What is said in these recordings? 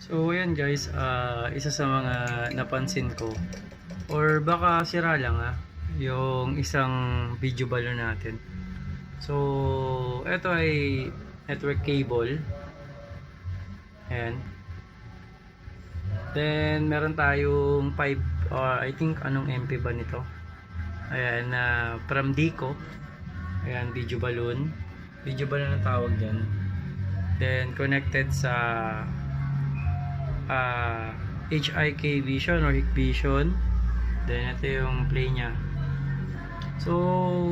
So ayan guys, isa sa mga napansin ko or baka sira lang yung isang video balloon natin. So ito ay network cable. Ayan. Then meron tayong 5 or I think anong MP ba nito? Ayan, from Dico. Ayan, video balloon. Video balloon ang tawag diyan. Then connected sa HIK Vision or Hikvision. Then ito yung play nya. So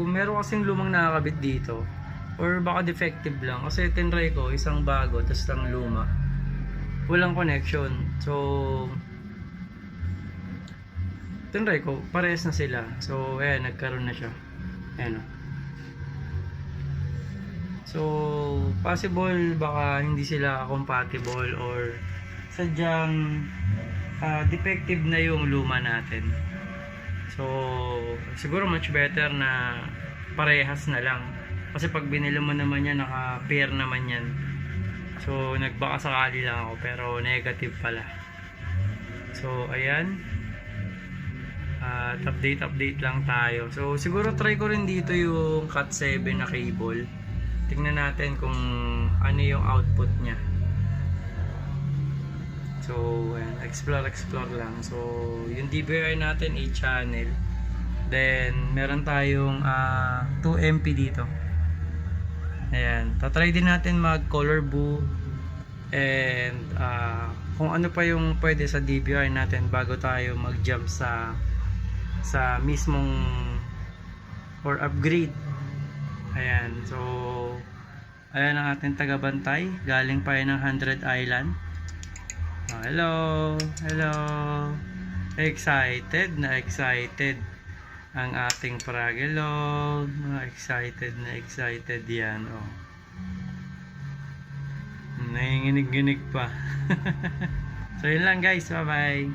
meron kasing lumang nakakabit dito or baka defective lang kasi tinry ko isang bago tapos lang luma, walang connection. So tinry ko, parehas na sila. So ayan, nagkaroon na siya. Ayan. So possible baka hindi sila compatible or sadyang defective na yung luma natin. So siguro much better na parehas na lang kasi pag binili mo naman yan, naka pair naman yan. So nagbaka sakali lang ako pero negative pala. So ayan, update lang tayo. So siguro try ko rin dito yung Cat 7 na cable. Tingnan natin kung ano yung output nya. So ayan, explore lang. So yung DVR natin 8 channel. Then meron tayong 2 MP dito. Ayan, tatry din natin mag color boo and kung ano pa yung pwede sa DVR natin bago tayo mag jump sa mismong or upgrade. Ayan, so ayan ang ating tagabantay, galing pa yan ng 100 Island. Hello excited ang ating Pragelog. Excited yan. Nanginginig-ginig pa. So yun lang guys, bye bye.